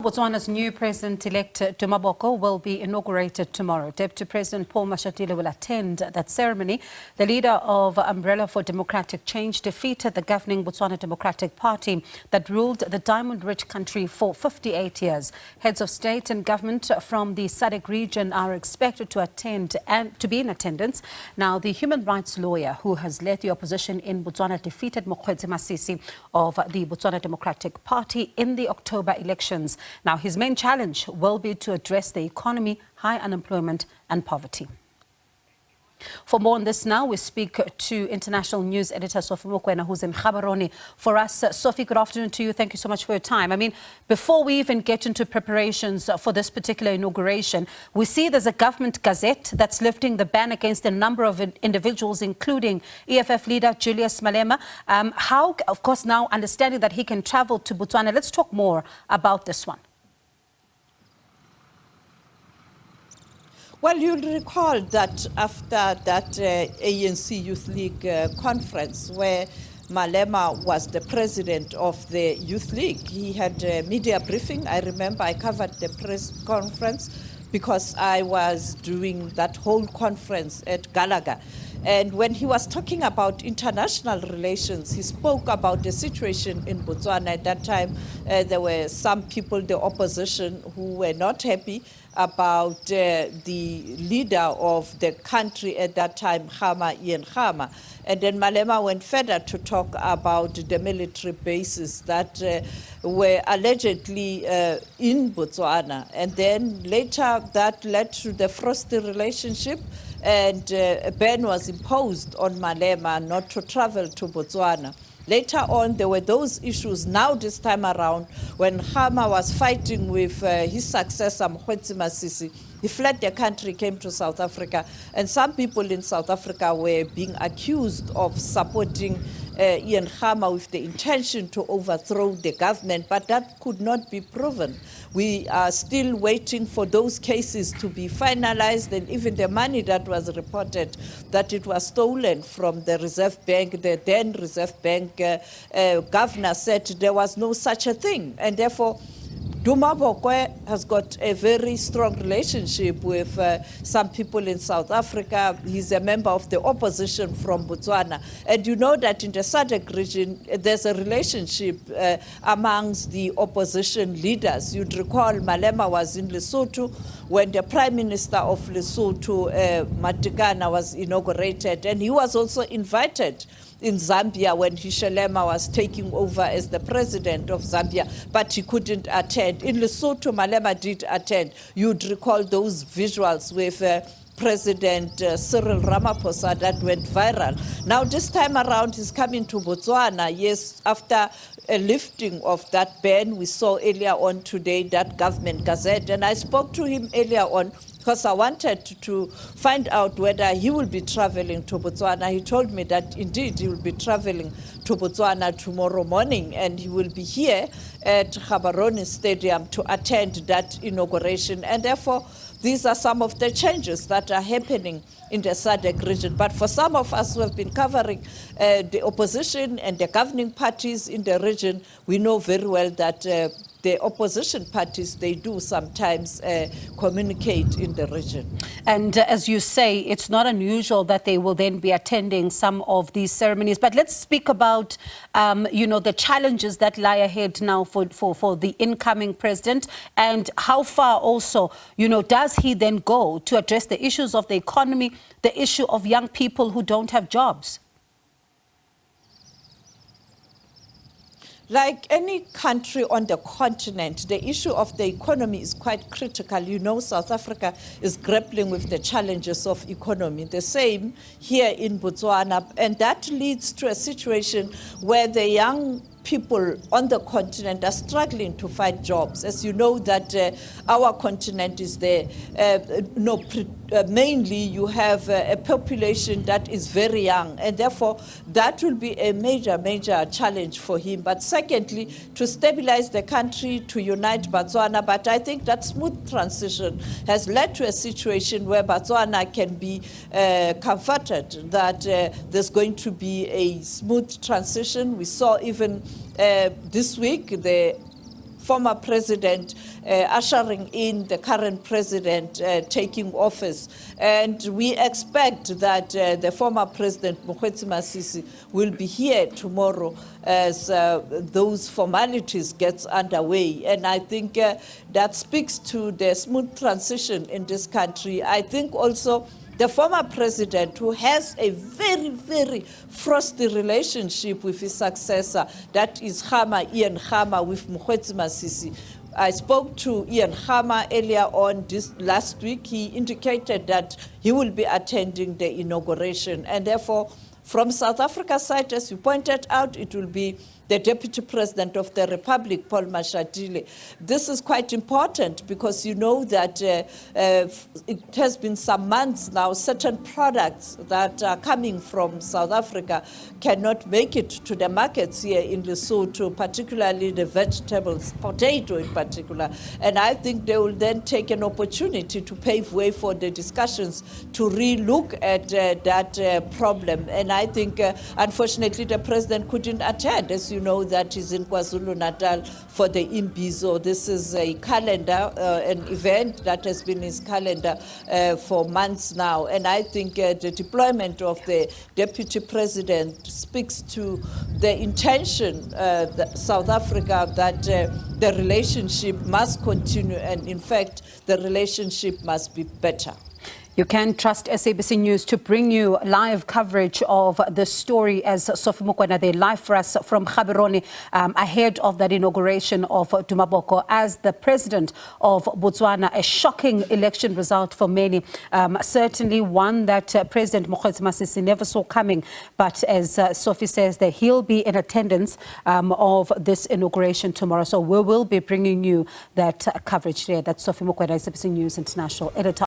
Botswana's new president-elect Duma Boko will be inaugurated tomorrow. Deputy President Paul Mashatile will attend that ceremony. The leader of Umbrella for Democratic Change defeated the governing Botswana Democratic Party that ruled the diamond-rich country for 58 years. Heads of state and government from the SADC region are expected to attend and to be in attendance. Now, the human rights lawyer who has led the opposition in Botswana defeated Masisi of the Botswana Democratic Party in the October elections. Now, his main challenge will be to address the economy, high unemployment and poverty. For more on this now, we speak to international news editor Sophie Mokoena, who's in Gaborone for us. Sophie, good afternoon to you. Thank you so much for your time. I mean, before we even get into preparations for this particular inauguration, we see there's a government gazette that's lifting the ban against a number of individuals, including EFF leader Julius Malema. How, of course, now understanding that he can travel to Botswana, let's talk more about this one. Well, you'll recall that after that ANC Youth League conference where Malema was the president of the Youth League, he had a media briefing. I remember I covered the press conference because I was doing that whole conference at Galaga. And when he was talking about international relations, he spoke about the situation in Botswana. At that time, there were some people, the opposition, who were not happy about the leader of the country at that time, Ian Khama. And then Malema went further to talk about the military bases that were allegedly in Botswana. And then later that led to the frosty relationship, and a ban was imposed on Malema not to travel to Botswana. Later on, there were those issues. Now, this time around, when Khama was fighting with his successor, Masisi, he fled the country, came to South Africa, and some people in South Africa were being accused of supporting Ian Khama with the intention to overthrow the government, but that could not be proven. We are still waiting for those cases to be finalized, and even the money that was reported that it was stolen from the Reserve Bank, the then Reserve Bank governor said there was no such a thing, and therefore Duma Boko has got a very strong relationship with some people in South Africa. He's a member of the opposition from Botswana. And you know that in the SADC region, there's a relationship amongst the opposition leaders. You'd recall Malema was in Lesotho when the Prime Minister of Lesotho, Matikana, was inaugurated. And he was also invited in Zambia when Hishelema was taking over as the president of Zambia, but he couldn't attend. In Lesotho, Malema did attend. You'd recall those visuals with President Cyril Ramaphosa that went viral. Now, this time around, he's coming to Botswana. Yes, after a lifting of that ban, we saw earlier on today that government gazette, and I spoke to him earlier on because I wanted to find out whether he will be traveling to Botswana. He told me that indeed he will be traveling to Botswana tomorrow morning, and he will be here at Gaborone Stadium to attend that inauguration. And therefore, these are some of the changes that are happening in the SADC region. But for some of us who have been covering the opposition and the governing parties in the region, we know very well that the opposition parties, they do sometimes communicate in the region. And as you say, it's not unusual that they will then be attending some of these ceremonies. But let's speak about, the challenges that lie ahead now for the incoming president, and how far also, does he then go to address the issues of the economy, the issue of young people who don't have jobs? Like any country on the continent, the issue of the economy is quite critical. You know, South Africa is grappling with the challenges of economy. The same here in Botswana, and that leads to a situation where the young people on the continent are struggling to find jobs. As you know that our continent is there, mainly you have a population that is very young, and therefore that will be a major challenge for him. But secondly, to stabilize the country, to unite Botswana. But I think that smooth transition has led to a situation where Botswana can be comforted that there's going to be a smooth transition. We saw even this week the former president ushering in the current president taking office. And we expect that the former President Mashatile will be here tomorrow as those formalities gets underway. And I think that speaks to the smooth transition in this country. I think also the former president, who has a very, very frosty relationship with his successor, that is Ian Khama with Mashatile. I spoke to Ian Khama earlier on this last week. He indicated that he will be attending the inauguration, and therefore, from South Africa's side, as you pointed out, it will be the Deputy President of the Republic, Paul Mashatile. This is quite important because you know that it has been some months now, certain products that are coming from South Africa cannot make it to the markets here in Lesotho, particularly the vegetables, potato in particular. And I think they will then take an opportunity to pave way for the discussions to re-look at that problem. And I think, unfortunately, the President couldn't attend. As you know, that is in KwaZulu-Natal for the Imbizo. This is a calendar, an event that has been in his calendar for months now. And I think the deployment of the Deputy President speaks to the intention that South Africa that the relationship must continue, and in fact, the relationship must be better. You can trust SABC News to bring you live coverage of the story as Sophie Mokoena, they live for us from Gaborone ahead of that inauguration of Duma Boko as the president of Botswana. A shocking election result for many, certainly one that President Mashatile never saw coming. But as Sophie says, that he'll be in attendance of this inauguration tomorrow. So we will be bringing you that coverage there. That's Sophie Mokoena, SABC News International editor.